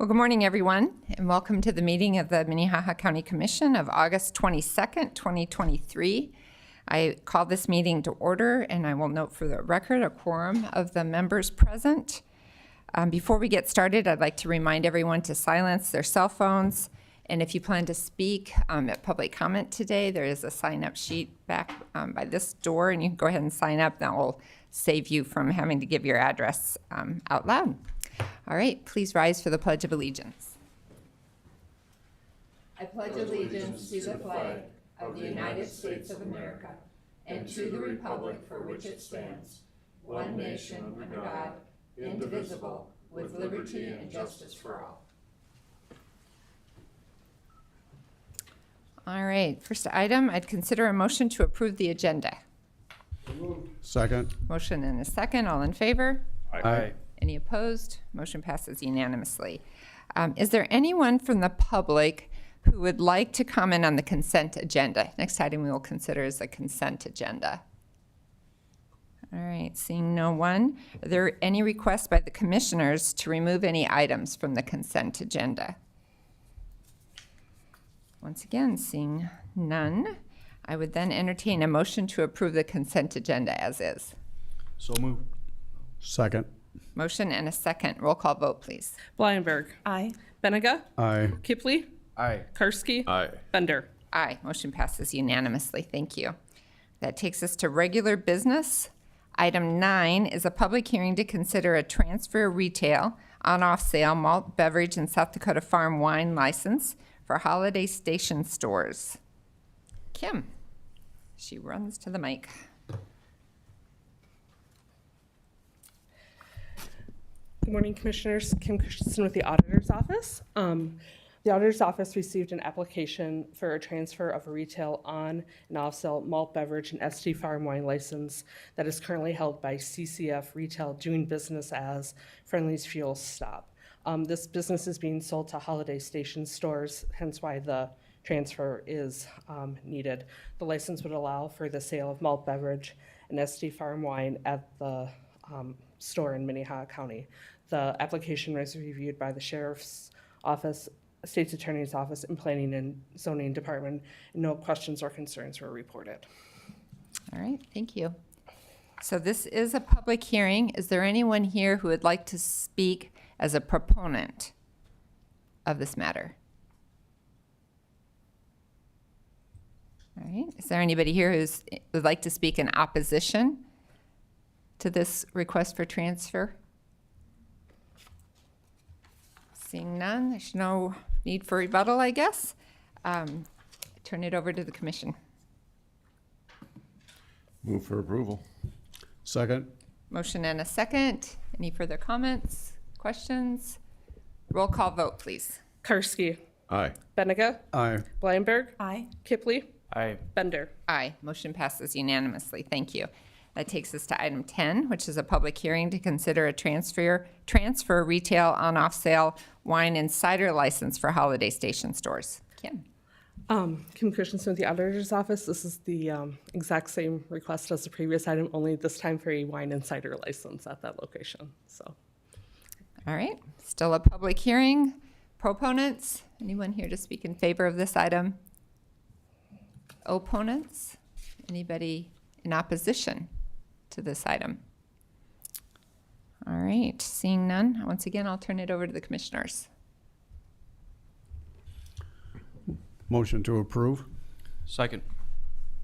Well, good morning, everyone, and welcome to the meeting of the Minnehaha County Commission of August 22nd, 2023. I call this meeting to order, and I will note for the record a quorum of the members present. Before we get started, I'd like to remind everyone to silence their cell phones, and if you plan to speak at public comment today, there is a sign-up sheet back by this door, and you can go ahead and sign up. That will save you from having to give your address out loud. All right, please rise for the Pledge of Allegiance. I pledge allegiance to the flag of the United States of America and to the republic for which it stands, one nation under God, indivisible, with liberty and justice for all. All right, first item, I'd consider a motion to approve the agenda. Second. Motion and a second, all in favor? Aye. Any opposed? Motion passes unanimously. Is there anyone from the public who would like to comment on the consent agenda? Next item we will consider is the consent agenda. All right, seeing no one. Are there any requests by the commissioners to remove any items from the consent agenda? Once again, seeing none, I would then entertain a motion to approve the consent agenda as is. So moved. Second. Motion and a second. Roll call vote, please. Blyenberg. Aye. Benega. Aye. Kipley. Aye. Karski. Aye. Bender. Aye. Motion passes unanimously. Thank you. That takes us to regular business. Item 9 is a public hearing to consider a transfer retail on-off sale malt beverage and South Dakota farm wine license for Holiday Station stores. Kim, she runs to the mic. Good morning, Commissioners. Kim Christensen with the Auditor's Office. The Auditor's Office received an application for a transfer of a retail on and off-sale malt beverage and ST farm wine license that is currently held by CCF Retail, doing business as Friendly's Fuel Stop. This business is being sold to Holiday Station stores, hence why the transfer is needed. The license would allow for the sale of malt beverage and ST farm wine at the store in Minnehaha County. The application was reviewed by the Sheriff's Office, State's Attorney's Office, and Planning and Zoning Department, and no questions or concerns were reported. All right, thank you. So this is a public hearing. Is there anyone here who would like to speak as a proponent of this matter? All right, is there anybody here who would like to speak in opposition to this request for transfer? Seeing none, there's no need for rebuttal, I guess. Turn it over to the commission. Move for approval. Second. Motion and a second. Any further comments, questions? Roll call vote, please. Karski. Aye. Benega. Aye. Blyenberg. Aye. Kipley. Aye. Bender. Aye. Motion passes unanimously. Thank you. That takes us to item 10, which is a public hearing to consider a transfer retail on-off sale wine and cider license for Holiday Station stores. Kim. Kim Christensen with the Auditor's Office. This is the exact same request as the previous item, only this time for a wine and cider license at that location. So, All right. Still a public hearing. Proponents? Anyone here to speak in favor of this item? Opponents? Anybody in opposition to this item? All right, seeing none, once again, I'll turn it over to the commissioners. Motion to approve. Second.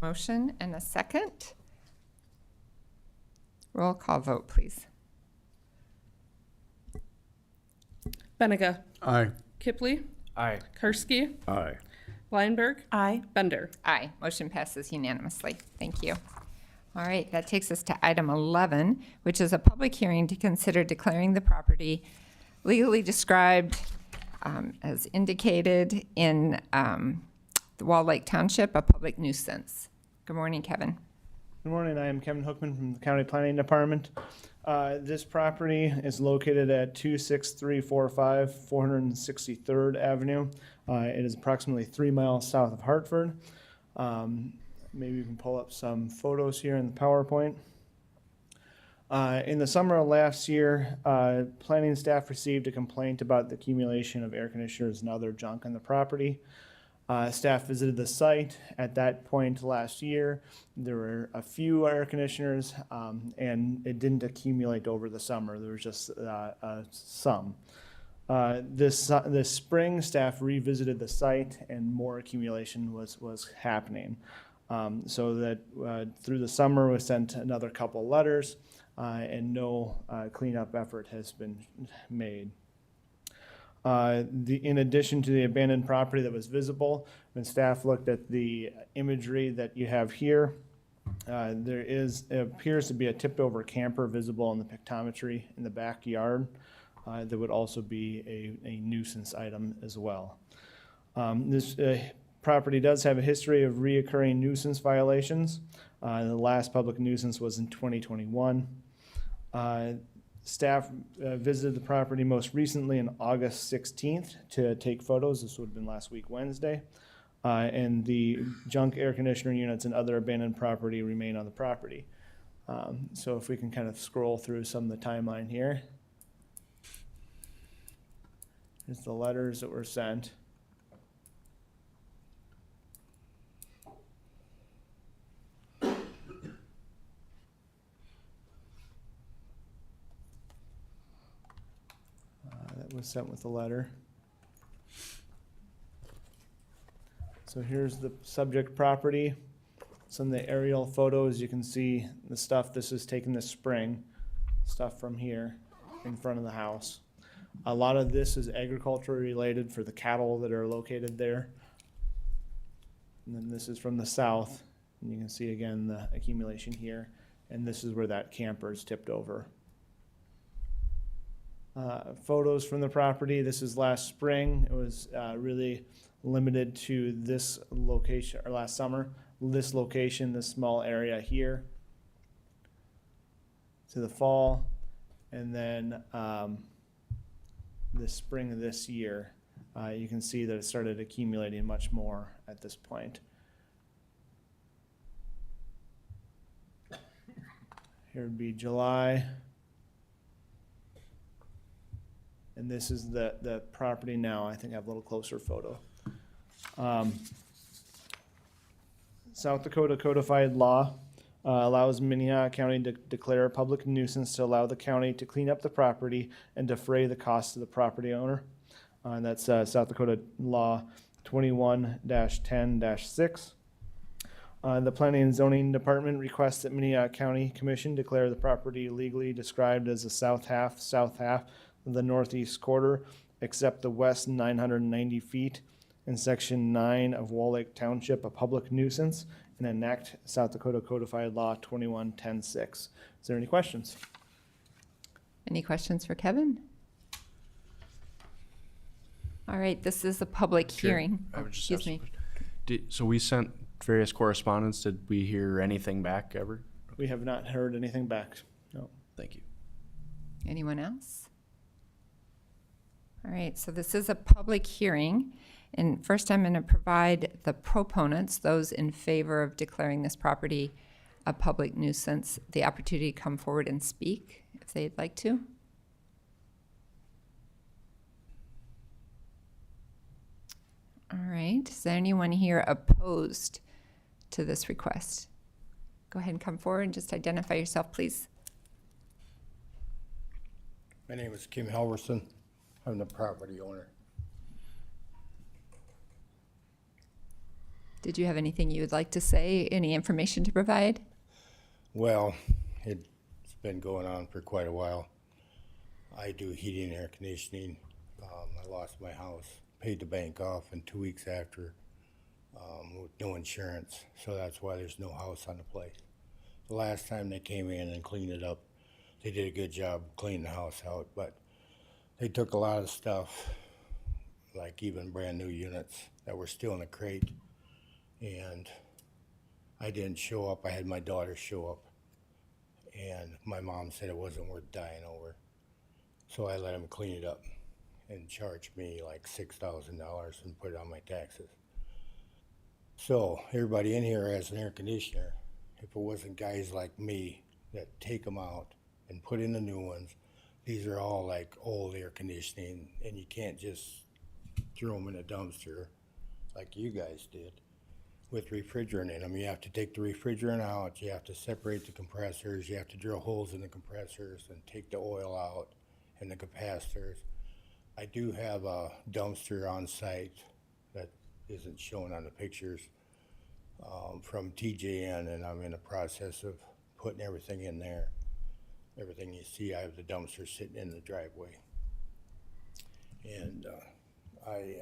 Motion and a second. Roll call vote, please. Benega. Aye. Kipley. Aye. Karski. Aye. Blyenberg. Aye. Bender. Aye, motion passes unanimously. Thank you. All right, that takes us to item 11, which is a public hearing to consider declaring the property legally described as indicated in the Wall Lake Township a public nuisance. Good morning, Kevin. Good morning. I am Kevin Hookman from the County Planning Department. This property is located at 26345 463rd Avenue. It is approximately 3 miles south of Hartford. Maybe you can pull up some photos here in the PowerPoint. In the summer of last year, planning staff received a complaint about the accumulation of air conditioners and other junk on the property. Staff visited the site at that point last year. There were a few air conditioners, and it didn't accumulate over the summer. There was just some. This spring, staff revisited the site, and more accumulation was happening. So that through the summer, we sent another couple letters, and no cleanup effort has been made. In addition to the abandoned property that was visible, when staff looked at the imagery that you have here, it appears to be a tipped over camper visible in the pictometry in the backyard. That would also be a nuisance item as well. This property does have a history of reoccurring nuisance violations. The last public nuisance was in 2021. Staff visited the property most recently on August 16th to take photos. This would have been last week, Wednesday. And the junk air conditioner units and other abandoned property remain on the property. So if we can kind of scroll through some of the timeline here. Here's the letters that were sent. That was sent with the letter. So here's the subject property. Some of the aerial photos, you can see the stuff. This is taken this spring, stuff from here in front of the house. A lot of this is agriculture related for the cattle that are located there. And then this is from the south, and you can see again the accumulation here. And this is where that camper is tipped over. Photos from the property. This is last spring. It was really limited to this location, or last summer, this location, this small area here. To the fall, and then the spring of this year, you can see that it started accumulating much more at this point. Here would be July. And this is the property now. I think I have a little closer photo. South Dakota codified law allows Minnehaha County to declare a public nuisance to allow the county to clean up the property and defray the cost to the property owner. And that's South Dakota Law 21-10-6. The Planning and Zoning Department requests that Minnehaha County Commission declare the property legally described as the south half of the northeast quarter, except the west 990 feet in Section 9 of Wall Lake Township a public nuisance, and enact South Dakota Codified Law 21-10-6. Is there any questions? Any questions for Kevin? All right, this is a public hearing. I would just Excuse have me. So we sent various correspondence. Did we hear anything back ever? We have not heard anything back. No. Thank you. Anyone else? All right, so this is a public hearing. And first I'm going to provide the proponents, those in favor of declaring this property a public nuisance, the opportunity to come forward and speak if they'd like to. All right, is there anyone here opposed to this request? Go ahead and come forward and just identify yourself, please. My name is Kim Halverson. I'm the property owner. Did you have anything you would like to say, any information to provide? Well, it's been going on for quite a while. I do heating and air conditioning. I lost my house, paid the bank off, and 2 weeks after, with no insurance. So that's why there's no house on the place. The last time they came in and cleaned it up, they did a good job cleaning the house out, but they took a lot of stuff, like even brand new units that were still in a crate. And I didn't show up. I had my daughter show up, and my mom said it wasn't worth dying over. So I let them clean it up and charge me like $6,000 and put it on my taxes. So everybody in here has an air conditioner. If it wasn't guys like me that take them out and put in the new ones. These are all like old air conditioning, and you can't just throw them in a dumpster like you guys did with refrigerant in them. You have to take the refrigerant out, you have to separate the compressors, you have to drill holes in the compressors and take the oil out and the capacitors. I do have a dumpster on site that isn't shown on the pictures from TJN, and I'm in the process of putting everything in there. Everything you see, I have the dumpster sitting in the driveway. And I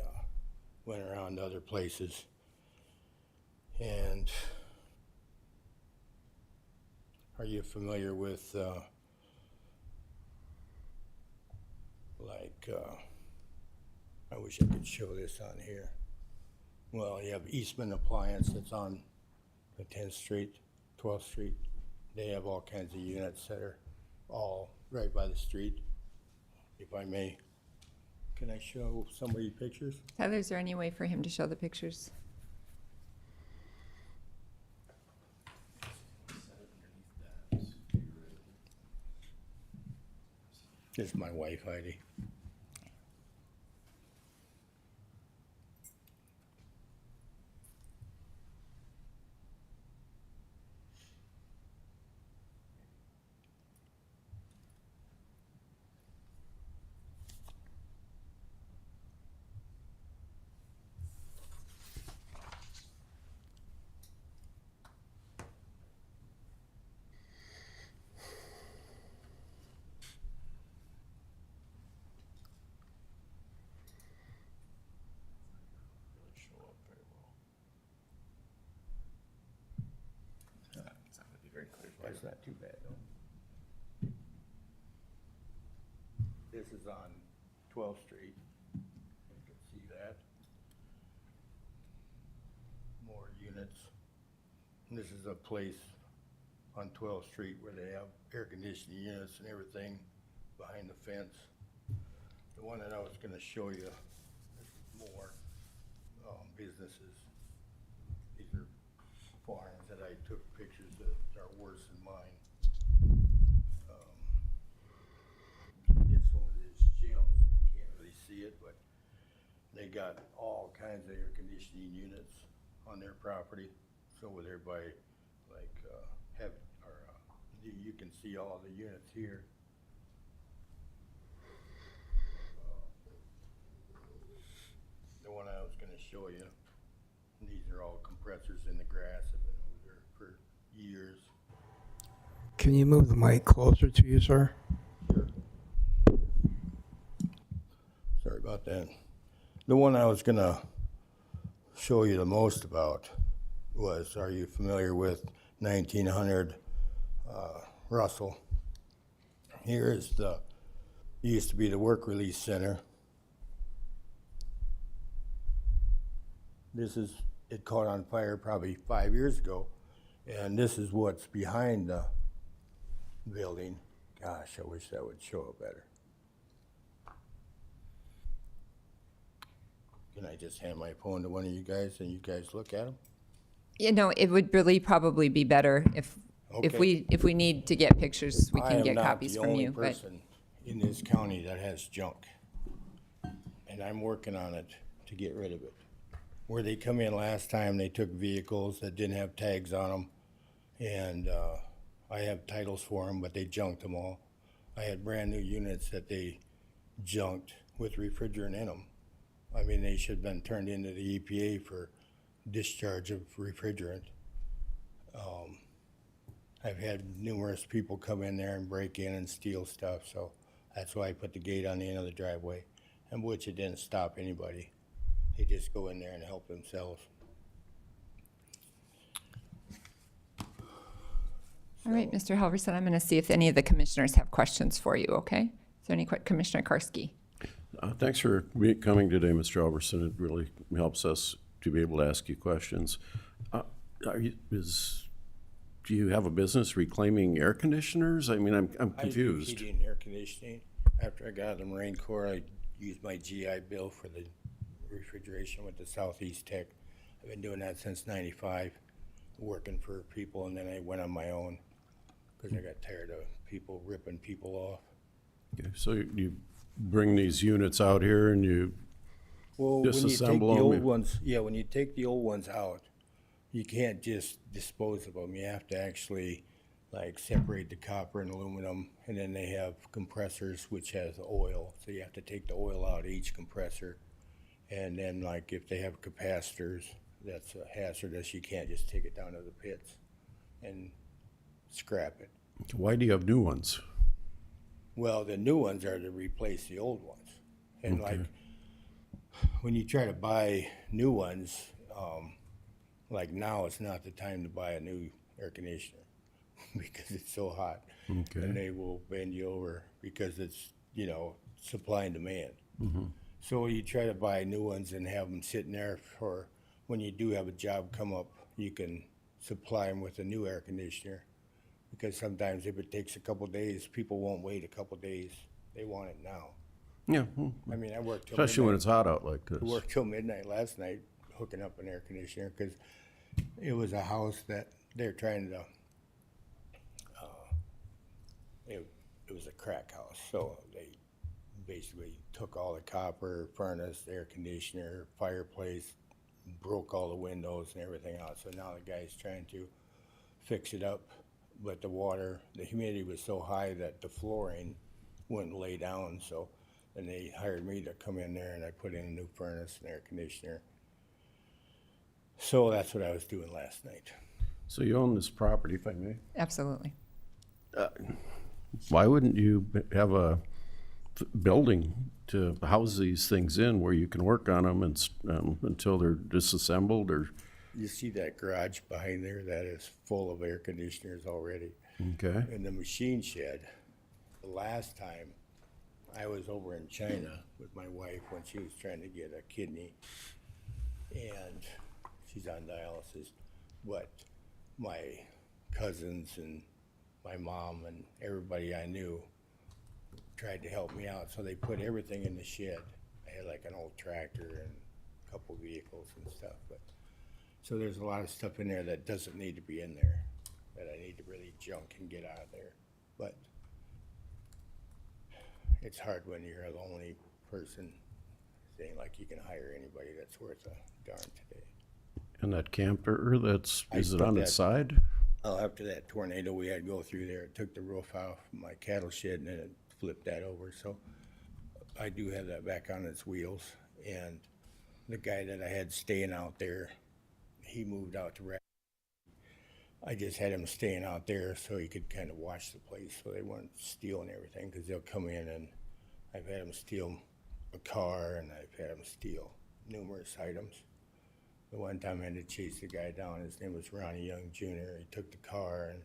went around to other places, and are you familiar with I wish I could show this on here. Well, you have Eastman Appliance that's on the 10th Street, 12th Street. They have all kinds of units that are all right by the street. If I may, can I show somebody pictures? Tyler, is there any way for him to show the pictures? This is my wife, Heidi. That's not too bad, though. This is on 12th Street. You can see that. More units. And this is a place on 12th Street where they have air conditioning units and everything behind the fence. The one that I was gonna show you is more businesses. These are farms that I took pictures that are worse than mine. This one is gyms. You can't really see it, but they got all kinds of air conditioning units on their property. So over there by you can see all the units here. The one I was gonna show you, these are all compressors in the grass, have been over there for years. Can you move the mic closer to you, sir? Sorry about that. The one I was gonna show you the most about was, are you familiar with 1900 Russell? Here is used to be the work release center. It caught on fire probably 5 years ago, and this is what's behind the building. Gosh, I wish that would show up better. Can I just hand my phone to one of you guys and you guys look at them? You know, it would really probably be better if if we need to get pictures, we can get copies from you. I am not the only person in this county that has junk, and I'm working on it to get rid of it. Where they come in last time, they took vehicles that didn't have tags on them, and I have titles for them, but they junked them all. I had brand new units that they junked with refrigerant in them. I mean, they should have been turned into the EPA for discharge of refrigerant. I've had numerous people come in there and break in and steal stuff, so that's why I put the gate on the end of the driveway, and which it didn't stop anybody. They just go in there and help themselves. All right, Mr. Halverson, I'm going to see if any of the commissioners have questions for you, okay? Is there any Commissioner Karski? Thanks for coming today, Mr. Alverson. It really helps us to be able to ask you questions. Do you have a business reclaiming air conditioners? I mean, I'm confused. I do heating and air conditioning. After I got out of the Marine Corps, I used my GI Bill for the refrigeration with the Southeast Tech. I've been doing that since '95, working for people, and then I went on my own because I got tired of people ripping people off. Okay, so you bring these units out here and you, Well, when you take the Disassemble 'em, old yeah. ones, yeah, when you take the old ones out, you can't just dispose of them. You have to actually like separate the copper and aluminum, and then they have compressors which has oil. So you have to take the oil out of each compressor. And then like if they have capacitors, that's hazardous. You can't just take it down to the pits and scrap it. why do you have new ones? Well, the new ones are to replace the old ones. And like, when you try to buy new ones, like now it's not the time to buy a new air conditioner because it's so hot. Okay. And they will bend you over because it's, you know, supply and demand. So you try to buy new ones and have them sitting there for when you do have a job come up, you can supply them with a new air conditioner. Because sometimes if it takes a couple days, people won't wait a couple days. They want it now. Yeah, I mean, I worked till especially when midnight. it's hot out like this. I worked till midnight last night hooking up an air conditioner because it was a house that they're trying to, it was a crack house. So they basically took all the copper, furnace, air conditioner, fireplace, broke all the windows and everything out. So now the guy's trying to fix it up. But the humidity was so high that the flooring wouldn't lay down. So then they hired me to come in there and I put in a new furnace and air conditioner. So that's what I was doing last night. So you own this property, if I may. Absolutely. Why wouldn't you have a building to house these things in where you can work on them and, until they're disassembled or, You see that garage behind there? That is full of air conditioners already. okay? And the machine shed, the last time I was over in China with my wife when she was trying to get a kidney, and she's on dialysis, but my cousins and my mom and everybody I knew tried to help me out, so they put everything in the shed. I had like an old tractor and a couple vehicles and stuff, but so there's a lot of stuff in there that doesn't need to be in there, that I need to really junk and get out of there. But it's hard when you're the only person saying like you can hire anybody that's worth a darn today. And that camper, I is it put on that- its side? Oh, after that tornado we had to go through there, it took the roof off my cattle shed and then it flipped that over. So I do have that back on its wheels. And the guy that I had staying out there, he moved out to I just had him staying out there so he could kind of watch the place so they weren't stealing everything, because they'll come in and I've had them steal a car and I've had them steal numerous items. The one time I had to chase the guy down, his name was Ronnie Young Jr. He took the car and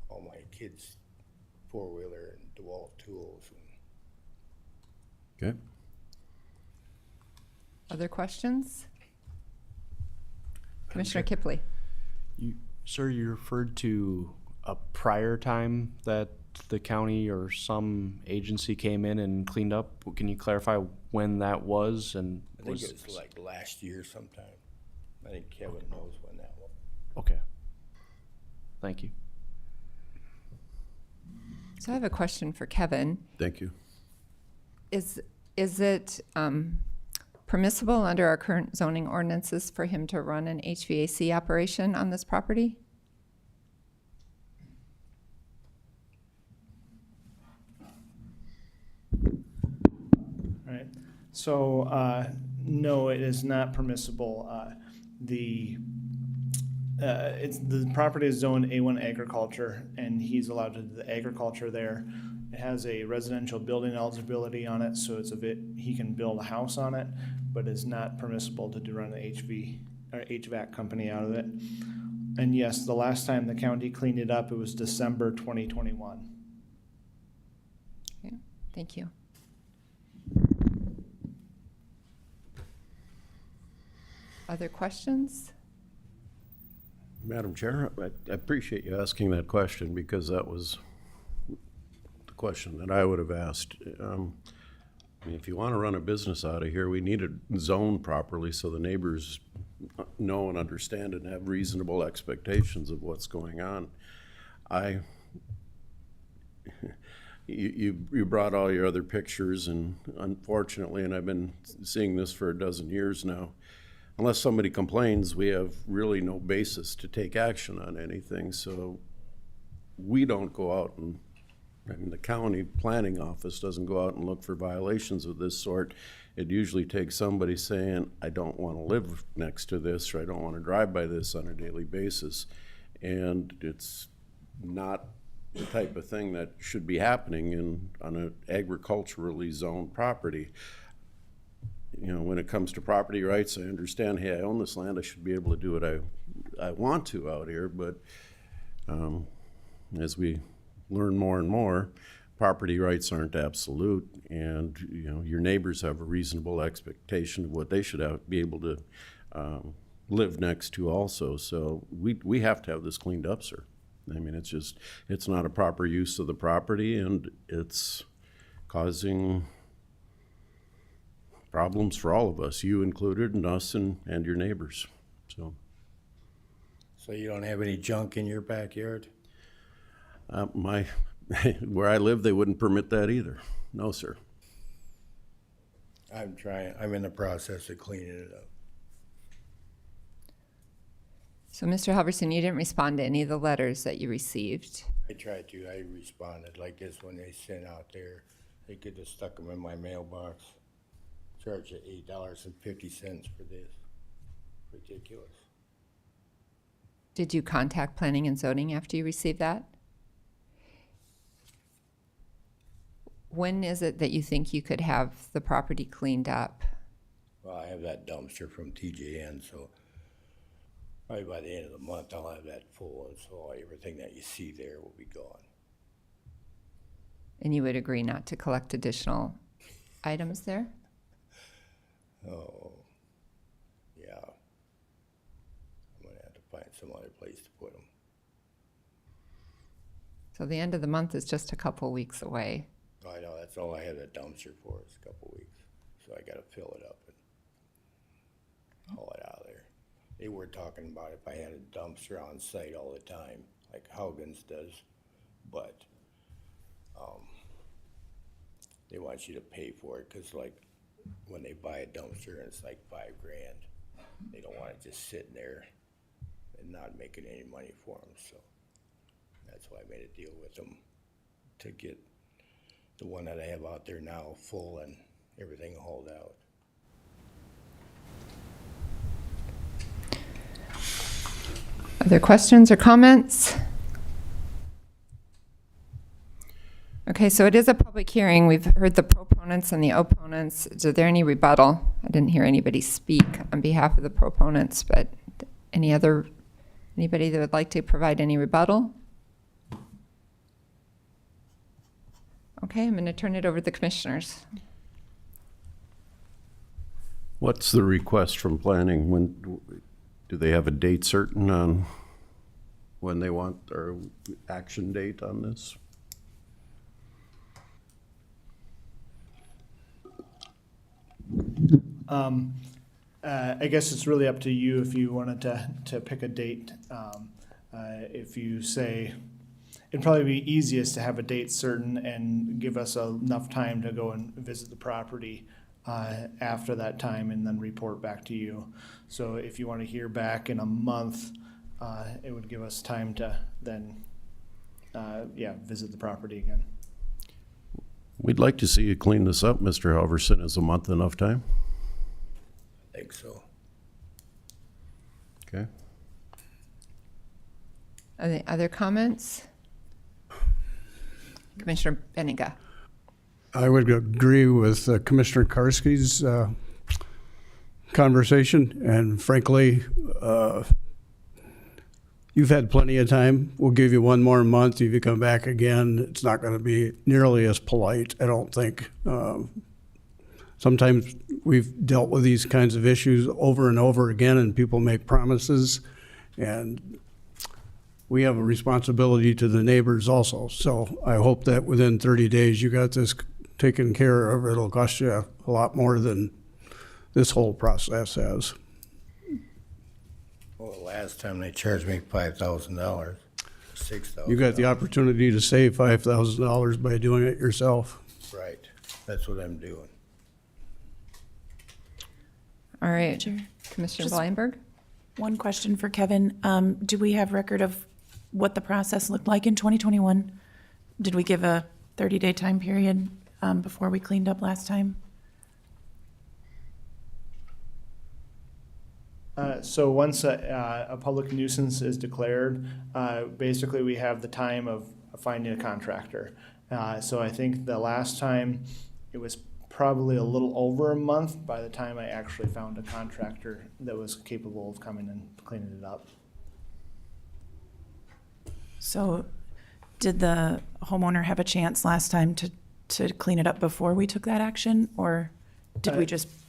all my kids' four-wheeler and DeWalt tools. Okay. Other questions? Commissioner Kipley. Sir, you referred to a prior time that the county or some agency came in and cleaned up. Can you clarify when that was? And I think it was like last year sometime. I think Kevin knows when that was. Okay. Thank you. So I have a question for Kevin. Thank you. Is it permissible under our current zoning ordinances for him to run an HVAC operation on this property? Right. So, no, it is not permissible. The property is zoned A1 agriculture, and he's allowed to do the agriculture there. It has a residential building eligibility on it, so he can build a house on it, but it's not permissible to run an HVAC company out of it. And yes, the last time the county cleaned it up, it was December 2021. Okay, thank you. Other questions? Madam Chair, I appreciate you asking that question because that was the question that I would have asked. I mean, if you want to run a business out of here, we need it zoned properly so the neighbors know and understand and have reasonable expectations of what's going on. I you brought all your other pictures, and unfortunately, and I've been seeing this for a dozen years now, unless somebody complains, we have really no basis to take action on anything. So we don't go out and, I mean, the county planning office doesn't go out and look for violations of this sort. It usually takes somebody saying, I don't want to live next to this, or I don't want to drive by this on a daily basis. And it's not the type of thing that should be happening on an agriculturally zoned property. You know, when it comes to property rights, I understand, hey, I own this land, I should be able to do what I want to out here, but as we learn more and more, property rights aren't absolute, and you know, your neighbors have a reasonable expectation of what they should be able to live next to also. So we have to have this cleaned up, sir. I mean, it's not a proper use of the property, and it's causing problems for all of us, you included, and us and your neighbors. So you don't have any junk in your backyard? Where I live, they wouldn't permit that either. No, sir. I'm in the process of cleaning it up. So, Mr. Halverson, you didn't respond to any of the letters that you received. I tried to, I responded like this when they sent out there. They could have stuck them in my mailbox. Charge you $8.50 for this. Ridiculous. Did you contact planning and zoning after you received that? When is it that you think you could have the property cleaned up? Well, I have that dumpster from TJN, so probably by the end of the month, I'll have that full, and so everything that you see there will be gone. And you would agree not to collect additional items there? Oh, yeah. I'm gonna have to find some other place to put them. So the end of the month is just a couple weeks away. I know, that's all I have that dumpster for, is a couple weeks. So I gotta fill it up and haul it out of there. They were talking about if I had a dumpster on site all the time, like Haugen's does, but they want you to pay for it, cause like when they buy a dumpster and it's like $5,000, they don't want it just sitting there and not making any money for them, so that's why I made a deal with them to get the one that I have out there now full and everything hauled out. Other questions or comments? Okay, so it is a public hearing. We've heard the proponents and the opponents. Is there any rebuttal? I didn't hear anybody speak on behalf of the proponents, but anybody that would like to provide any rebuttal? Okay, I'm going to turn it over to the commissioners. What's the request from planning? When do they have a date certain on when they want their action date on this? I guess it's really up to you if you wanted to pick a date. If you say, it'd probably be easiest to have a date certain and give us enough time to go and visit the property after that time and then report back to you. So if you want to hear back in a month, it would give us time to then, visit the property again. We'd like to see you clean this up, Mr. Halverson. Is a month enough time? I think so. Okay. Are there other comments? Commissioner Benninga. I would agree with Commissioner Karski's conversation, and frankly, you've had plenty of time. We'll give you one more month. If you come back again, it's not going to be nearly as polite, I don't think. Sometimes we've dealt with these kinds of issues over and over again, and people make promises, and we have a responsibility to the neighbors also. So I hope that within 30 days you got this taken care of. It'll cost you a lot more than this whole process has. Well, the last time they charged me $5,000. $6,000. You got the opportunity to save $5,000 by doing it yourself. Right, that's what I'm doing. All right, Chair. Commissioner Just- Bleinberg? One question for Kevin. Do we have record of what the process looked like in 2021? Did we give a 30-day time period before we cleaned up last time? So once a public nuisance is declared, basically we have the time of finding a contractor. So I think the last time, it was probably a little over a month by the time I actually found a contractor that was capable of coming and cleaning it up. So did the homeowner have a chance last time to clean it up before we took that action? Or did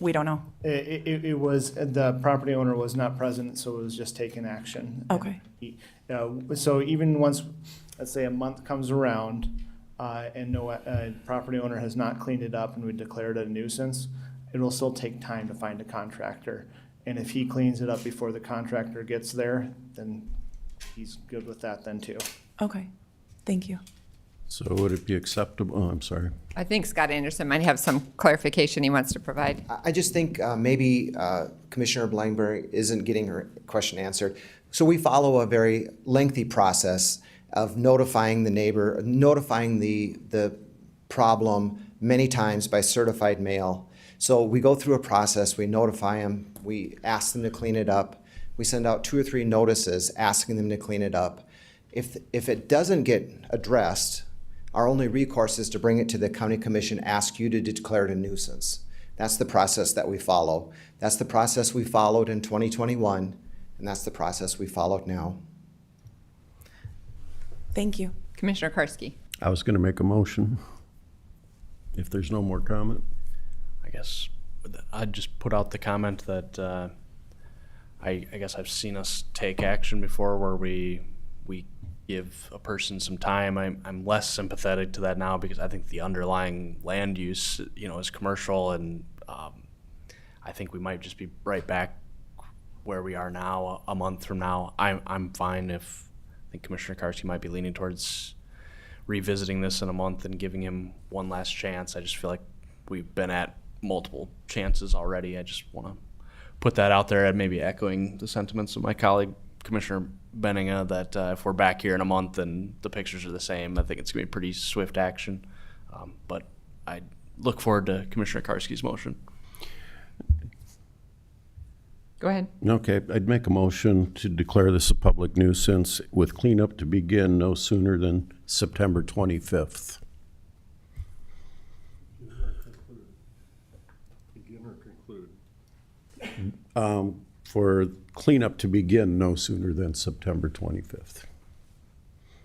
we don't know? It was, the property owner was not present, so it was just taking action. Okay. So even once, let's say a month comes around, and no property owner has not cleaned it up and we declared it a nuisance, it will still take time to find a contractor. And if he cleans it up before the contractor gets there, then he's good with that then too. Okay, thank you. So would it be acceptable, oh, I'm sorry. I think Scott Anderson might have some clarification he wants to provide. I just think maybe Commissioner Blangberg isn't getting her question answered. So we follow a very lengthy process of notifying the neighbor, notifying the problem many times by certified mail. So we go through a process, we notify them, we ask them to clean it up. We send out 2 or 3 notices asking them to clean it up. If it doesn't get addressed, our only recourse is to bring it to the county commission, ask you to declare it a nuisance. That's the process that we follow. That's the process we followed in 2021, and that's the process we followed now. Thank you. Commissioner Karski? I was going to make a motion. If there's no more comment. I guess I'd just put out the comment that I guess I've seen us take action before where we give a person some time. I'm less sympathetic to that now because I think the underlying land use, is commercial, and I think we might just be right back where we are now a month from now. I'm fine if I think Commissioner Karski might be leaning towards revisiting this in a month and giving him one last chance. I just feel like we've been at multiple chances already. I just want to put that out there, and maybe echoing the sentiments of my colleague, Commissioner Benninga, that if we're back here in a month and the pictures are the same, I think it's going to be pretty swift action. But I look forward to Commissioner Karski's motion. Go ahead. Okay, I'd make a motion to declare this a public nuisance with cleanup to begin no sooner than September 25th. Begin or conclude? For cleanup to begin no sooner than September 25th.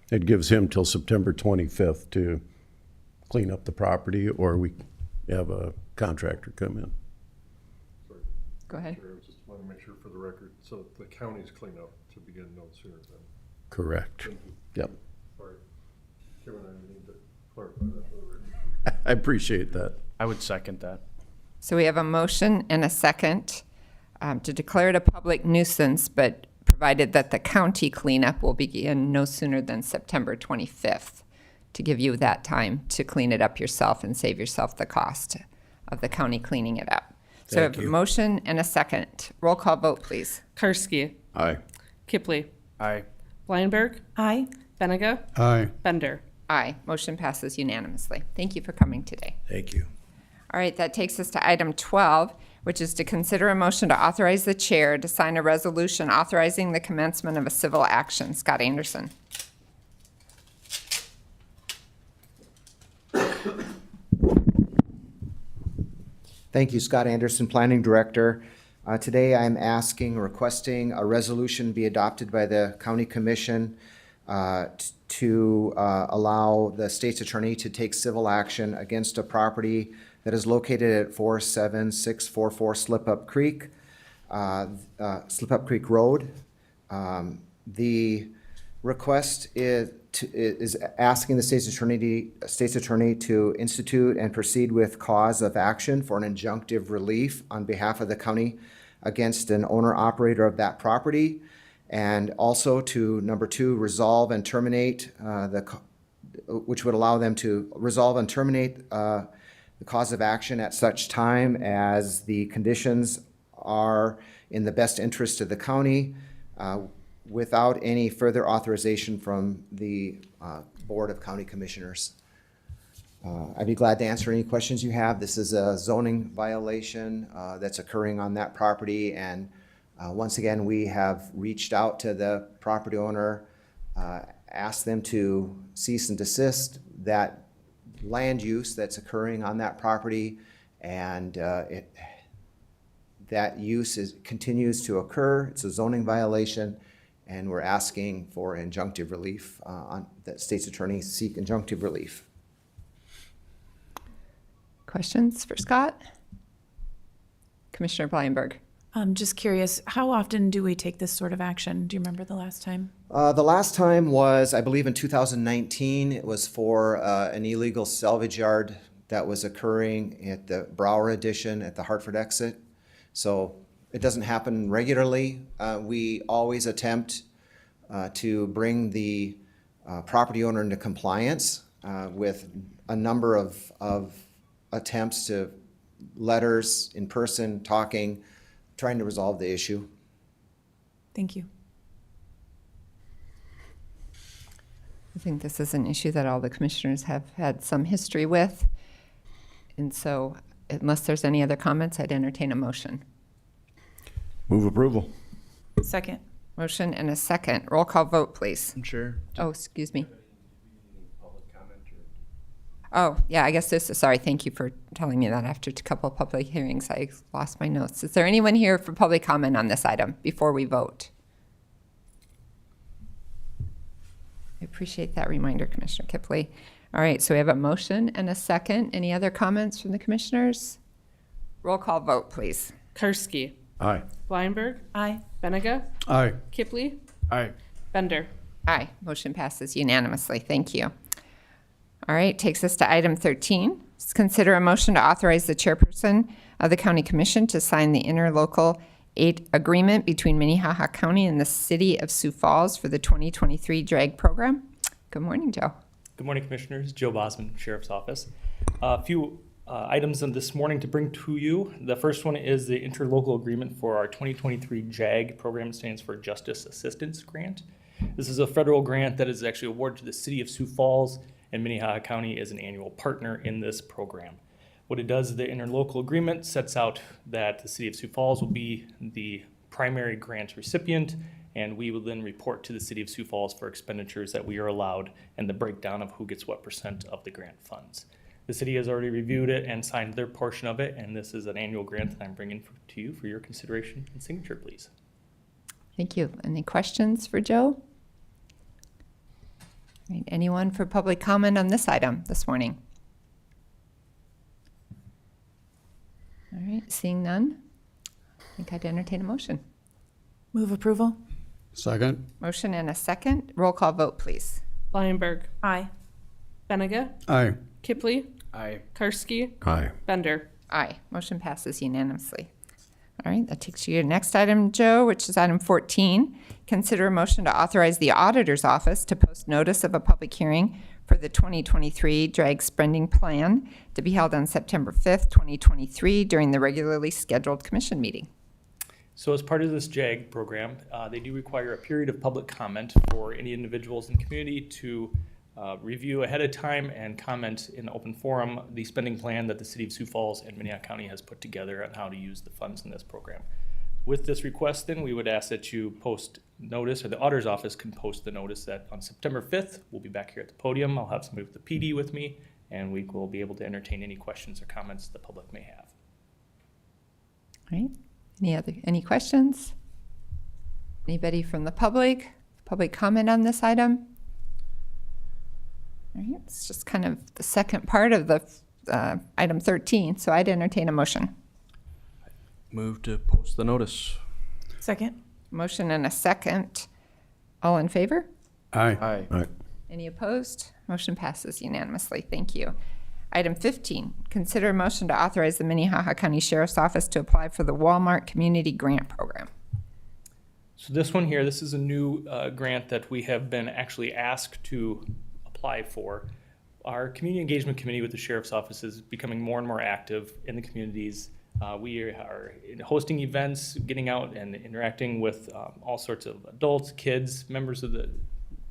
It gives him till September 25th to clean up the property, or we have a contractor come in. Sorry, Go ahead. Chair, I just want to make sure for the record, so the county's cleanup to begin no sooner than. Correct. Thank you. Yep. Sorry. Kevin, I need to clarify that for the record. I appreciate that. I would second that. So we have a motion and a second to declare it a public nuisance, but provided that the county cleanup will begin no sooner than September 25th, to give you that time to clean it up yourself and save yourself the cost of the county cleaning it up. So I have a motion and a second. Roll call vote, please. Karski, Aye. Kipley, Aye. Bleinberg, Aye. Benega, Aye. Bender. Aye. Motion passes unanimously. Thank you for coming today. Thank you. All right, that takes us to item 12, which is to consider a motion to authorize the chair to sign a resolution authorizing the commencement of a civil action. Scott Anderson. Thank you, Scott Anderson, Planning Director. Today I'm requesting a resolution be adopted by the County Commission to allow the state's attorney to take civil action against a property that is located at 47644 Slip Up Creek Road. The request is asking the state's attorney to institute and proceed with cause of action for an injunctive relief on behalf of the county against an owner-operator of that property. And also to number 2, resolve and terminate which would allow them to resolve and terminate the cause of action at such time as the conditions are in the best interest of the county without any further authorization from the Board of County Commissioners. I'd be glad to answer any questions you have. This is a zoning violation that's occurring on that property, and once again, we have reached out to the property owner, asked them to cease and desist that land use that's occurring on that property, and that use continues to occur. It's a zoning violation, and we're asking for injunctive relief, on the state's attorney seek injunctive relief. Questions for Scott? Commissioner Bleinberg. I'm just curious, how often do we take this sort of action? Do you remember the last time? The last time was, I believe, in 2019. It was for an illegal salvage yard that was occurring at the Brower Addition at the Hartford exit. So it doesn't happen regularly. We always attempt to bring the property owner into compliance with a number of attempts to letters, in person, talking, trying to resolve the issue. Thank you. I think this is an issue that all the commissioners have had some history with. And so unless there's any other comments, I'd entertain a motion. Move approval. Second. Motion and a second. Roll call vote, please. Sure. Oh, excuse me. Oh, yeah, I guess sorry, thank you for telling me that. After a couple of public hearings, I lost my notes. Is there anyone here for public comment on this item before we vote? I appreciate that reminder, Commissioner Kipley. All right, so we have a motion and a second. Any other comments from the commissioners? Roll call vote, please. Karski. Aye. Bleinberg. Aye. Benega. Aye. Kipley. Aye. Bender. Aye, motion passes unanimously. Thank you. All right, takes us to item 13. Let's consider a motion to authorize the chairperson of the county commission to sign the interlocal aid agreement between Minnehaha County and the city of Sioux Falls for the 2023 drag program. Good morning, Joe. Good morning, Commissioners. Joe Bosman, Sheriff's Office. A few items on this morning to bring to you. The first one is the interlocal agreement for our 2023 JAG program. It stands for Justice Assistance Grant. This is a federal grant that is actually awarded to the city of Sioux Falls, and Minnehaha County is an annual partner in this program. What it does, the interlocal agreement sets out that the city of Sioux Falls will be the primary grant recipient, and we will then report to the city of Sioux Falls for expenditures that we are allowed and the breakdown of who gets what % of the grant funds. The city has already reviewed it and signed their portion of it, and this is an annual grant that I'm bringing to you for your consideration and signature, please. Thank you. Any questions for Joe? All right, anyone for public comment on this item this morning? All right, seeing none, I think I'd entertain a motion. Move approval. Second. Motion and a second. Roll call vote, please. Bleinberg. Aye. Benega. Aye. Kipley. Aye. Karski. Aye. Bender. Aye. Motion passes unanimously. All right, that takes you to the next item, Joe, which is item 14. Consider a motion to authorize the auditor's office to post notice of a public hearing for the 2023 drag spending plan to be held on September 5th, 2023 during the regularly scheduled commission meeting. So as part of this JAG program, they do require a period of public comment for any individuals in the community to review ahead of time and comment in open forum the spending plan that the city of Sioux Falls and Minnehaha County has put together on how to use the funds in this program. With this request, then, we would ask that you post notice, or the auditor's office can post the notice that on September 5th, we'll be back here at the podium. I'll have somebody with the PD with me, and we will be able to entertain any questions or comments the public may have. All right, any questions? Anybody from the public comment on this item? All right, it's just kind of the second part of the item 13, so I'd entertain a motion. Move to post the notice. Second. Motion and a second. All in favor? Aye. Aye. Aye. Any opposed? Motion passes unanimously. Thank you. Item 15, consider a motion to authorize the Minnehaha County Sheriff's Office to apply for the Walmart Community Grant Program. So this one here, this is a new grant that we have been actually asked to apply for. Our community engagement committee with the sheriff's office is becoming more and more active in the communities. We are hosting events, getting out and interacting with all sorts of adults, kids, members of the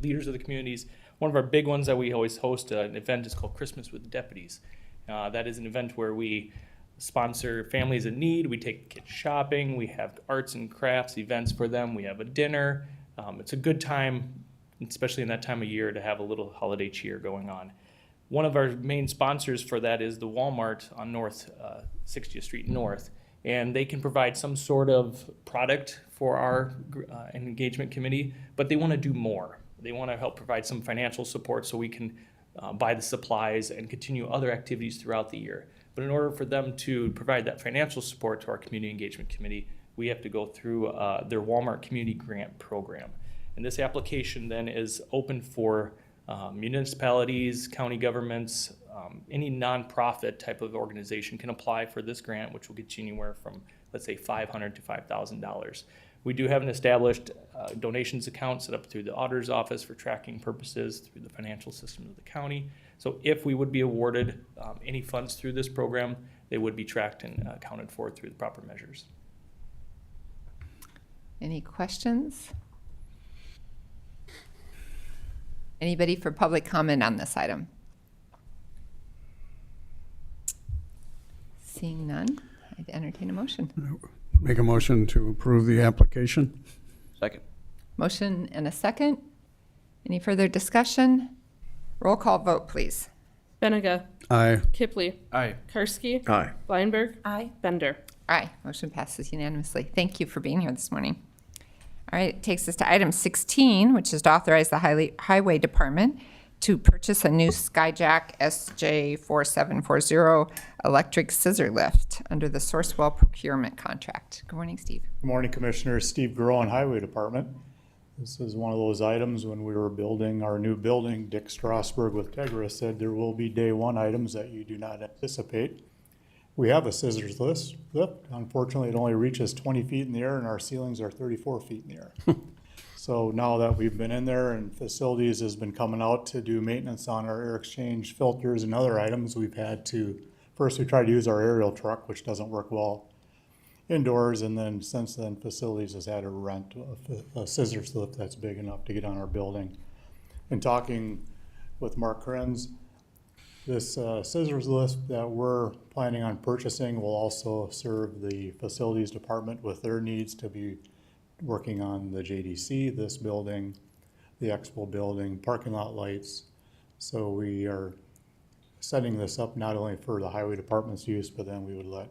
leaders of the communities. One of our big ones that we always host an event is called Christmas with Deputies. That is an event where we sponsor families in need. We take kids shopping. We have arts and crafts events for them. We have a dinner. It's a good time, especially in that time of year, to have a little holiday cheer going on. One of our main sponsors for that is the Walmart on North 60th Street North, and they can provide some sort of product for our engagement committee, but they want to do more. They want to help provide some financial support so we can buy the supplies and continue other activities throughout the year. But in order for them to provide that financial support to our community engagement committee, we have to go through their Walmart Community Grant Program. And this application then is open for municipalities, county governments, any nonprofit type of organization can apply for this grant, which will get you anywhere from, let's say, $500 to $5,000. We do have an established donations account set up through the auditor's office for tracking purposes through the financial system of the county. So if we would be awarded any funds through this program, they would be tracked and accounted for through the proper measures. Any questions? Anybody for public comment on this item? Seeing none, I'd entertain a motion. Make a motion to approve the application. Second. Motion and a second. Any further discussion? Roll call vote, please. Benega. Aye. Kipley. Aye. Karski. Aye. Blindberg. Aye. Bender. Aye, motion passes unanimously. Thank you for being here this morning. All right, it takes us to item 16, which is to authorize the Highway Department to purchase a new Skyjack SJ4740 electric scissor lift under the Sourcewell procurement contract. Good morning, Steve. Good morning, Commissioners. Steve Groen, Highway Department. This is one of those items when we were building our new building, Dick Strasberg with Tegra said there will be day one items that you do not anticipate. We have a scissors lift. Unfortunately, it only reaches 20 feet in the air and our ceilings are 34 feet in the air. So now that we've been in there and facilities has been coming out to do maintenance on our air exchange filters and other items, we've had to, first we tried to use our aerial truck, which doesn't work well indoors, and then since then facilities has had to rent a scissors lift that's big enough to get on our building. And talking with Mark Krenz, this scissors lift that we're planning on purchasing will also serve the facilities department with their needs to be working on the JDC, this building, the Expo building, parking lot lights. So we are setting this up not only for the highway department's use, but then we would let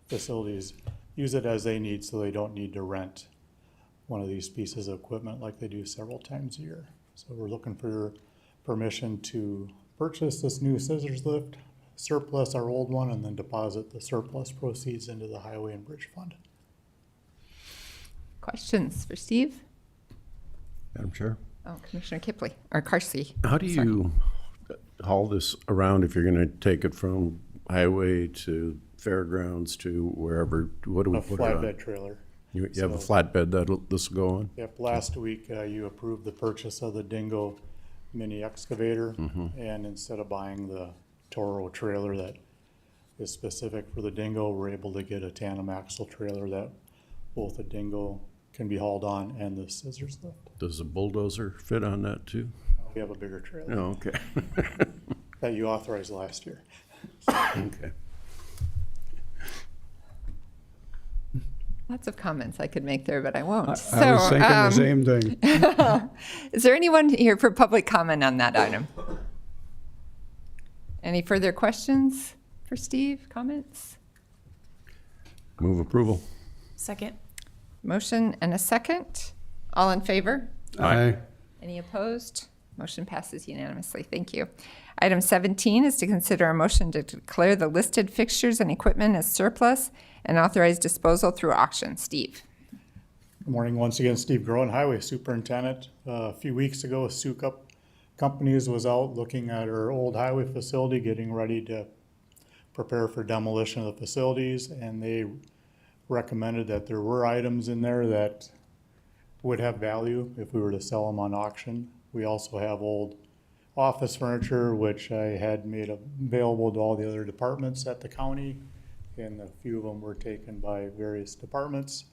facilities use it as they need so they don't need to rent one of these pieces of equipment like they do several times a year. So we're looking for your permission to purchase this new scissors lift, surplus our old one, and then deposit the surplus proceeds into the highway and bridge fund. Questions for Steve? Madam Chair? Oh, Commissioner Kipley, or Karski. How do you haul this around if you're going to take it from highway to fairgrounds to wherever? What do we A put it on? flatbed trailer. You have a So- flatbed that this will go on? Yep, last week you approved the purchase of the Dingo mini excavator, and instead of buying the Toro trailer that is specific for the Dingo, we're able to get a tandem axle trailer that both the Dingo can be hauled on and the scissors lift. Does a bulldozer fit on that too? We have a bigger trailer Oh, okay. that you authorized last year. Okay. Lots of comments I could make there, but I won't. I was thinking the same thing. Is there anyone here for public comment on that item? Any further questions for Steve? Comments? Move approval. Second. Motion and a second. All in favor? Aye. Any opposed? Motion passes unanimously. Thank you. Item 17 is to consider a motion to declare the listed fixtures and equipment as surplus and authorize disposal through auction. Steve. Good morning, once again, Steve Groen, Highway Superintendent. A few weeks ago, Sukup Companies was out looking at our old highway facility, getting ready to prepare for demolition of the facilities, and they recommended that there were items in there that would have value if we were to sell them on auction. We also have old office furniture, which I had made available to all the other departments at the county, and a few of them were taken by various departments.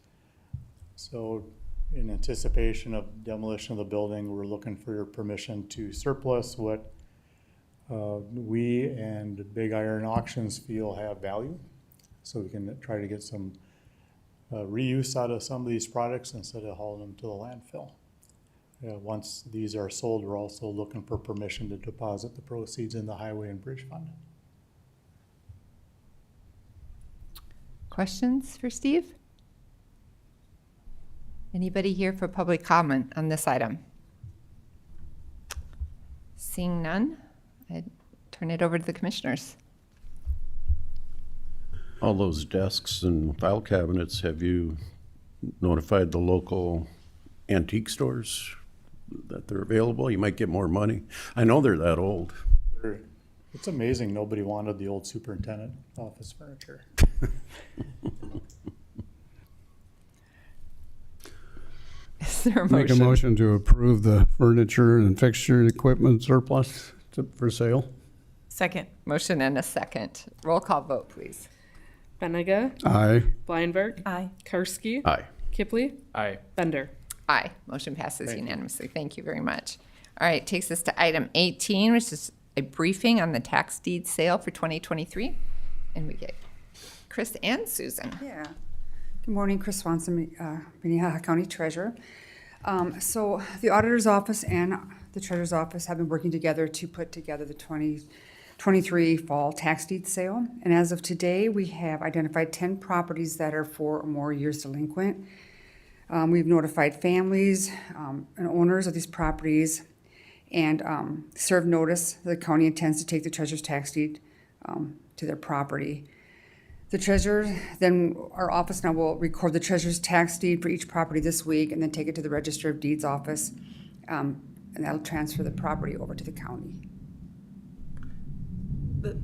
So in anticipation of demolition of the building, we're looking for your permission to surplus what we and Big Iron Auctions feel have value. So we can try to get some reuse out of some of these products instead of hauling them to the landfill. Once these are sold, we're also looking for permission to deposit the proceeds in the highway and bridge fund. Questions for Steve? Anybody here for public comment on this item? Seeing none, I turn it over to the commissioners. All those desks and file cabinets, have you notified the local antique stores that they're available? You might get more money. I know they're that old. It's amazing nobody wanted the old superintendent office furniture. Is there a Make a motion? motion to approve the furniture and fixture equipment surplus for sale. Second. Motion and a second. Roll call vote, please. Benega, Aye. Blindberg, Aye. Karski, Aye. Kipley, Aye. Bender. Aye. Motion passes unanimously. Thank you very much. All right, takes us to item 18, which is a briefing on the tax deed sale for 2023. And we get Chris and Susan. Yeah. Good morning, Chris Swanson, Minnehaha County Treasurer. So the Auditor's Office and the Treasurer's Office have been working together to put together the 2023 fall tax deed sale. And as of today, we have identified 10 properties that are 4 or more years delinquent. We've notified families and owners of these properties and served notice the county intends to take the treasurer's tax deed to their property. The treasurer, then our office now will record the treasurer's tax deed for each property this week and then take it to the Register of Deeds office. And that'll transfer the property over to the county.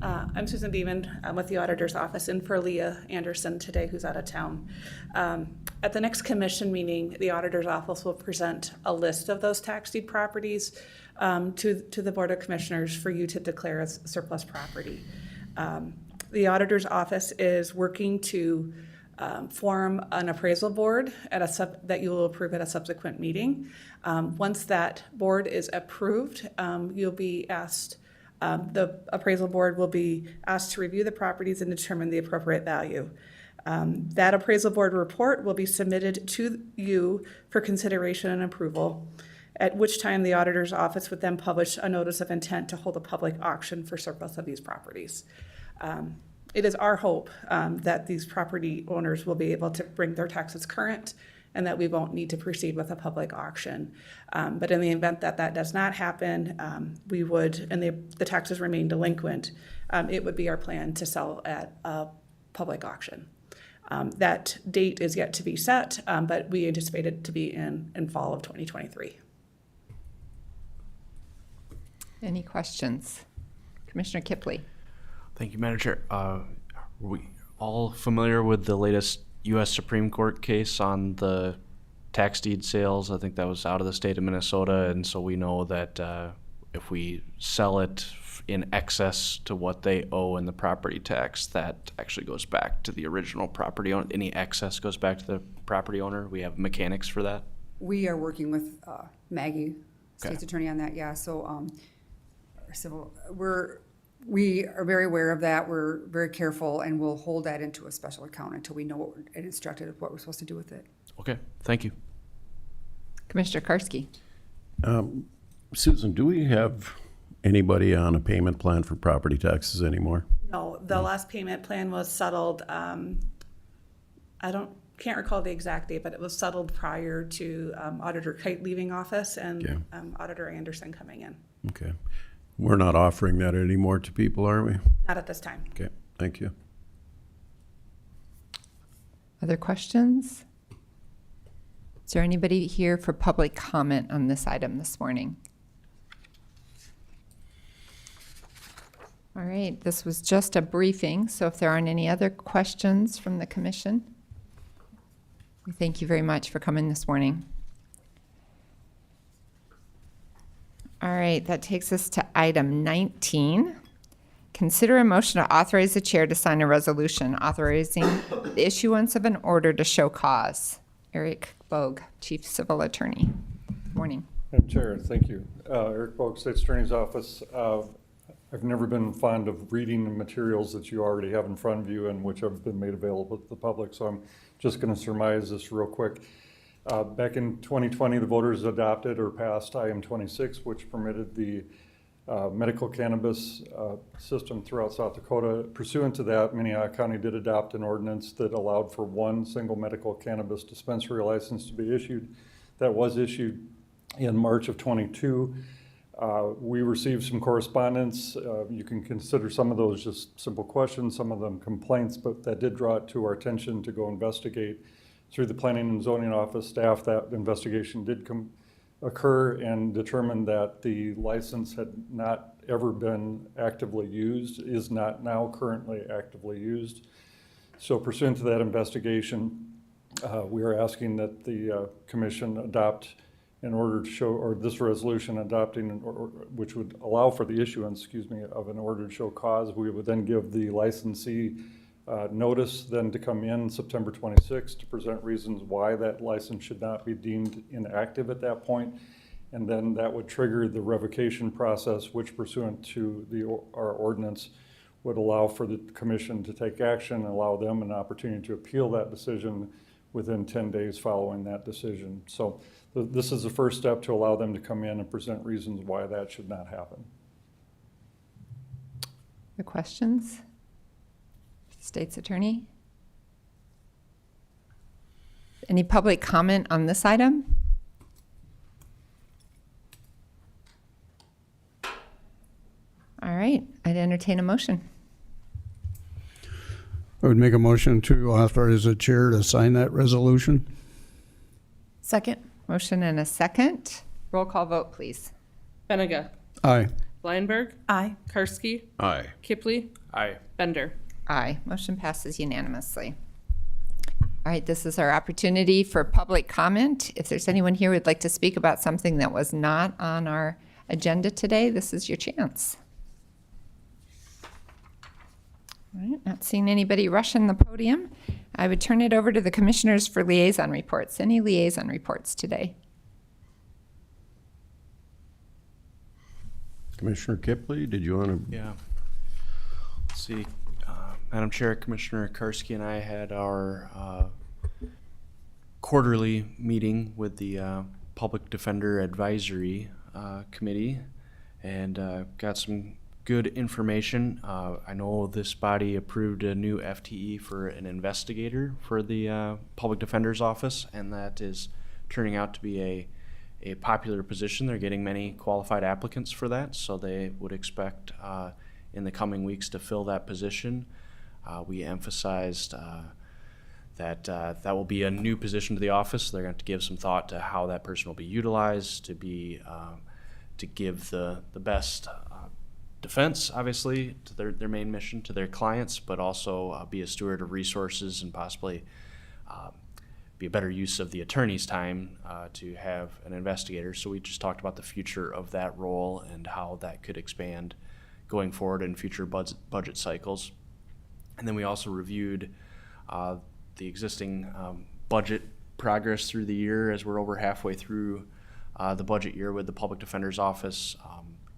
I'm Susan Beeman. I'm with the Auditor's Office in for Leah Anderson today, who's out of town. At the next commission meeting, the Auditor's Office will present a list of those tax deed properties to the Board of Commissioners for you to declare as surplus property. The Auditor's Office is working to form an appraisal board that you will approve at a subsequent meeting. Once that board is approved, you'll be asked, the appraisal board will be asked to review the properties and determine the appropriate value. That appraisal board report will be submitted to you for consideration and approval, at which time the Auditor's Office would then publish a notice of intent to hold a public auction for surplus of these properties. It is our hope that these property owners will be able to bring their taxes current and that we won't need to proceed with a public auction. But in the event that that does not happen, we would, and the taxes remain delinquent, it would be our plan to sell at a public auction. That date is yet to be set, but we anticipate it to be in fall of 2023. Any questions? Commissioner Kipley. Thank you, Madam Chair. Are we all familiar with the latest U.S. Supreme Court case on the tax deed sales? I think that was out of the state of Minnesota, and so we know that if we sell it in excess to what they owe in the property tax, that actually goes back to the original property owner. Any excess goes back to the property owner. We have mechanics for that. We are working with Maggie, state's Okay. attorney, on that, yeah. So our civil, we are very aware of that. We're very careful, and we'll hold that into a special account until we know and instructed of what we're supposed to do with it. Okay, thank you. Commissioner Karski. Susan, do we have anybody on a payment plan for property taxes anymore? No, the last payment plan was settled, can't recall the exact date, but it was settled prior to Auditor Kite leaving office and Auditor Anderson coming in. Okay. We're not offering that anymore to people, are we? Not at this time. Okay, thank you. Other questions? Is there anybody here for public comment on this item this morning? All right, this was just a briefing, so if there aren't any other questions from the commission, we thank you very much for coming this morning. All right, that takes us to item 19. Consider a motion to authorize the chair to sign a resolution authorizing the issuance of an order to show cause. Eric Bogue, Chief Civil Attorney. Good morning. Madam Chair, thank you. Eric Bogue, State's Attorney's Office. I've never been fond of reading the materials that you already have in front of you and which have been made available to the public, so I'm just going to surmise this real quick. Back in 2020, the voters adopted or passed IM 26, which permitted the medical cannabis system throughout South Dakota. Pursuant to that, Minnehaha County did adopt an ordinance that allowed for one single medical cannabis dispensary license to be issued. That was issued in March of 22. We received some correspondence. You can consider some of those just simple questions, some of them complaints, but that did draw it to our attention to go investigate. Through the Planning and Zoning Office staff, that investigation did occur and determined that the license had not ever been actively used, is not now currently actively used. So pursuant to that investigation, we are asking that the commission adopt in order to show, or this resolution adopting, which would allow for the issuance, of an order to show cause. We would then give the licensee notice then to come in September 26th to present reasons why that license should not be deemed inactive at that point. And then that would trigger the revocation process, which pursuant to our ordinance would allow for the commission to take action and allow them an opportunity to appeal that decision within 10 days following that decision. So this is the first step to allow them to come in and present reasons why that should not happen. The questions? State's Attorney? Any public comment on this item? All right, I'd entertain a motion. I would make a motion to authorize the chair to sign that resolution. Second. Motion and a second. Roll call vote, please. Benega. Aye. Bleinberg. Aye. Karski. Aye. Kipley. Aye. Bender. Aye. Motion passes unanimously. All right, this is our opportunity for public comment. If there's anyone here who would like to speak about something that was not on our agenda today, this is your chance. All right, not seeing anybody rushing the podium. I would turn it over to the commissioners for liaison reports. Any liaison reports today? Commissioner Kipley, did you want to? Yeah. Let's see. Madam Chair, Commissioner Karski and I had our quarterly meeting with the Public Defender Advisory Committee and got some good information. I know this body approved a new FTE for an investigator for the Public Defender's Office, and that is turning out to be a popular position. They're getting many qualified applicants for that, so they would expect in the coming weeks to fill that position. We emphasized that that will be a new position to the office. They're going to give some thought to how that person will be utilized to be to give the best defense, obviously, to their main mission to their clients, but also be a steward of resources and possibly be a better use of the attorney's time to have an investigator. So we just talked about the future of that role and how that could expand going forward in future budget cycles. And then we also reviewed the existing budget progress through the year as we're over halfway through the budget year with the Public Defender's Office.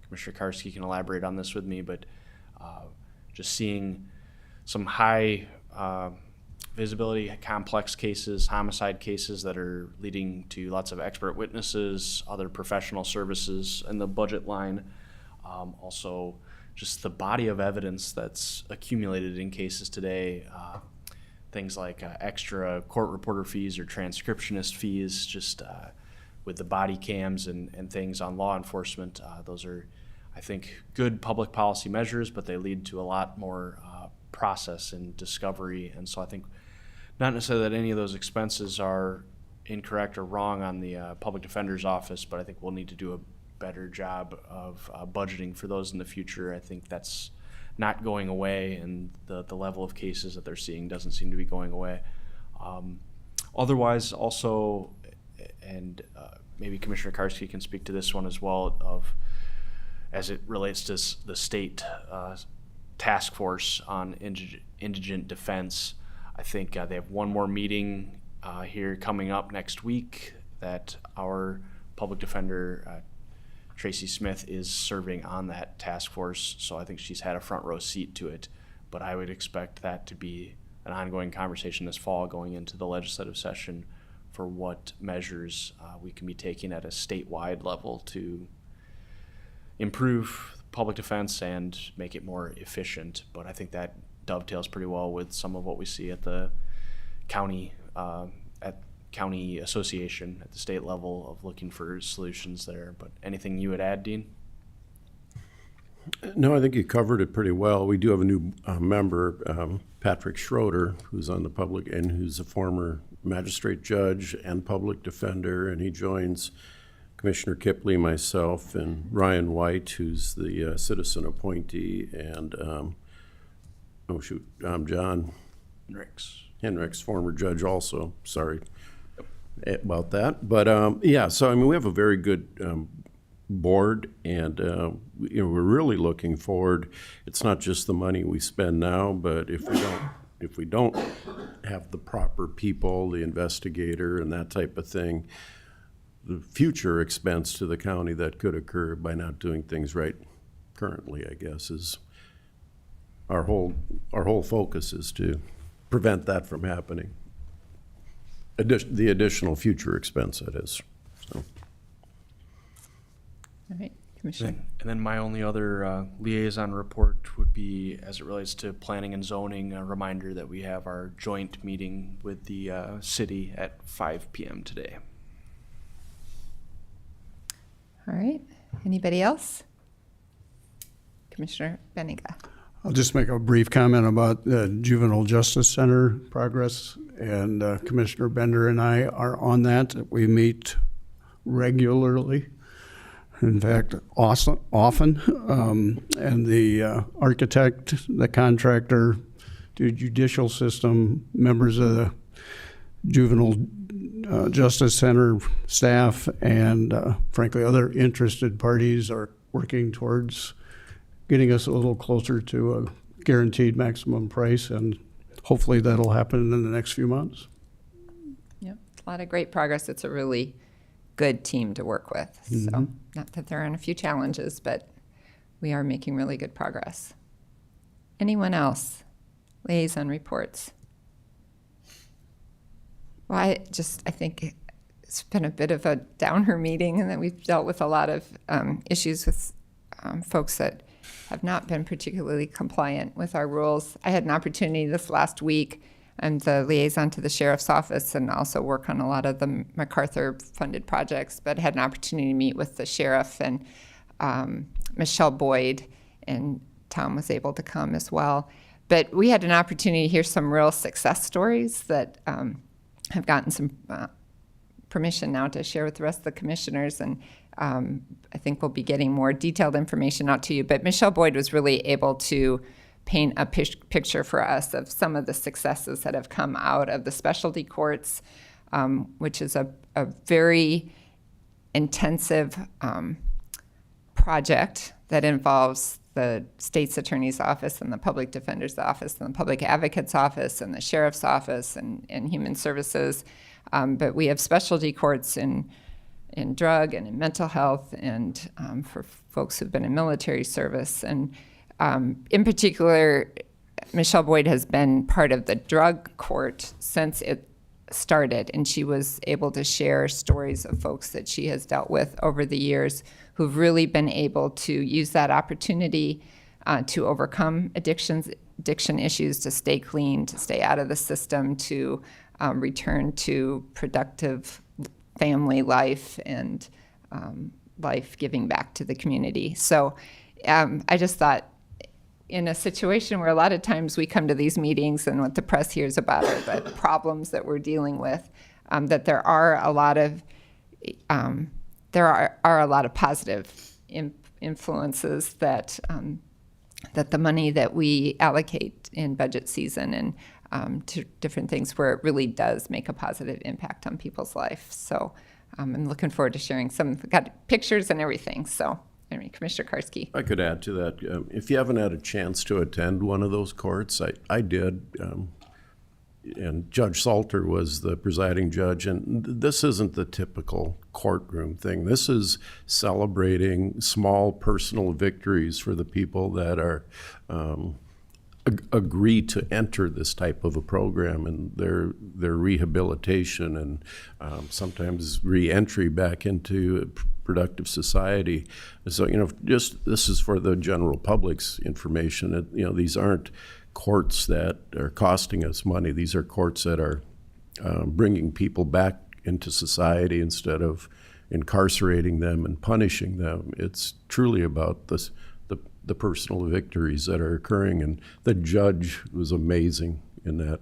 Commissioner Karski can elaborate on this with me, but just seeing some high visibility, complex cases, homicide cases that are leading to lots of expert witnesses, other professional services in the budget line. Also, just the body of evidence that's accumulated in cases today, things like extra court reporter fees or transcriptionist fees, just with the body cams and things on law enforcement. Those are, I think, good public policy measures, but they lead to a lot more process and discovery. And so I think not necessarily that any of those expenses are incorrect or wrong on the Public Defender's Office, but I think we'll need to do a better job of budgeting for those in the future. I think that's not going away, and the level of cases that they're seeing doesn't seem to be going away. Otherwise, also, and maybe Commissioner Karski can speak to this one as well, of as it relates to the state task force on indigent defense. I think they have one more meeting here coming up next week that our public defender, Tracy Smith, is serving on that task force. So I think she's had a front row seat to it. But I would expect that to be an ongoing conversation this fall going into the legislative session for what measures we can be taking at a statewide level to improve public defense and make it more efficient. But I think that dovetails pretty well with some of what we see at the county association at the state level of looking for solutions there. But anything you would add, Dean? No, I think you covered it pretty well. We do have a new member, Patrick Schroeder, who's on the public and who's a former magistrate judge and public defender, and he joins Commissioner Kipley, myself, and Ryan White, who's the citizen appointee, and John Henricks, former judge also. Sorry about that. But yeah, so I mean, we have a very good board, and we're really looking forward. It's not just the money we spend now, but if we don't have the proper people, the investigator and that type of thing, the future expense to the county that could occur by not doing things right currently, I guess, is our whole focus is to prevent that from happening. The additional future expense, that is. So. All right, Commissioner. And then my only other liaison report would be, as it relates to planning and zoning, a reminder that we have our joint meeting with the city at 5 p.m. today. All right, anybody else? Commissioner Benega. I'll just make a brief comment about the Juvenile Justice Center progress, and Commissioner Bender and I are on that. We meet regularly. In fact, often, and the architect, the contractor, the judicial system, members of the Juvenile Justice Center staff, and frankly, other interested parties are working towards getting us a little closer to a guaranteed maximum price, and hopefully that'll happen in the next few months. Yep, a lot of great progress. It's a really good team to work with. Mm-hmm. So not that there aren't a few challenges, but we are making really good progress. Anyone else? Liaison reports. Well, I think it's been a bit of a downer meeting, and that we've dealt with a lot of issues with folks that have not been particularly compliant with our rules. I had an opportunity this last week. I'm the liaison to the sheriff's office and also work on a lot of the MacArthur-funded projects, but had an opportunity to meet with the sheriff and Michelle Boyd, and Tom was able to come as well. But we had an opportunity to hear some real success stories that have gotten some permission now to share with the rest of the commissioners, and I think we'll be getting more detailed information out to you. But Michelle Boyd was really able to paint a picture for us of some of the successes that have come out of the specialty courts, which is a very intensive project that involves the state's attorney's office and the public defender's office and the public advocate's office and the sheriff's office and human services. But we have specialty courts in drug and in mental health, and for folks who've been in military service. And in particular, Michelle Boyd has been part of the drug court since it started, and she was able to share stories of folks that she has dealt with over the years who've really been able to use that opportunity to overcome addiction issues, to stay clean, to stay out of the system, to return to productive family life and life giving back to the community. So I just thought, in a situation where a lot of times we come to these meetings and what the press hears about are the problems that we're dealing with, that there are a lot of positive influences that that the money that we allocate in budget season and to different things where it really does make a positive impact on people's life. So I'm looking forward to sharing some, got pictures and everything. So I Commissioner Karski. I could add to that. If you haven't had a chance to attend one of those courts, I did. And Judge Salter was the presiding judge. And this isn't the typical courtroom thing. This is celebrating small personal victories for the people that are agree to enter this type of a program, and their rehabilitation and sometimes re-entry back into productive society. So, just this is for the general public's information. These aren't courts that are costing us money. These are courts that are bringing people back into society instead of incarcerating them and punishing them. It's truly about the personal victories that are occurring, and the judge was amazing in that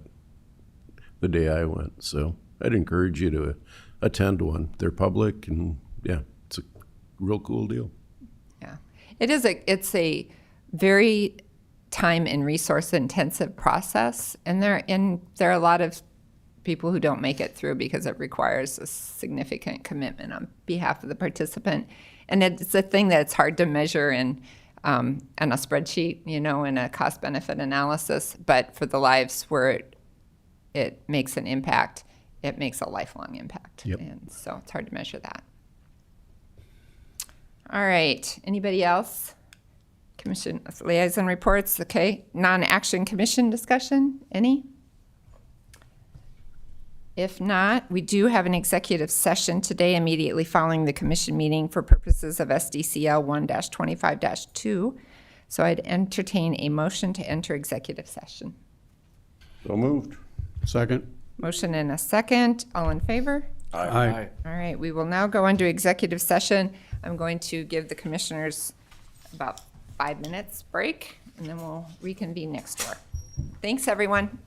the day I went. So I'd encourage you to attend one. They're public, and yeah, it's a real cool deal. Yeah, it's a very time and resource intensive process, and there are a lot of people who don't make it through because it requires a significant commitment on behalf of the participant, and it's a thing that's hard to measure in a spreadsheet, in a cost benefit analysis. But for the lives where it makes an impact, it makes a lifelong impact. Yep. And so it's hard to measure that. All right. Anybody else? Commission liaison reports. Okay. Non-action commission discussion. Any? If not, we do have an executive session today immediately following the commission meeting for purposes of SDCL 1-25-2. So I'd entertain a motion to enter executive session. So moved. Second? Motion and a second. All in favor? Aye. All right, we will now go into executive session. I'm going to give the commissioners about 5 minutes break, and then we'll reconvene next door. Thanks, everyone.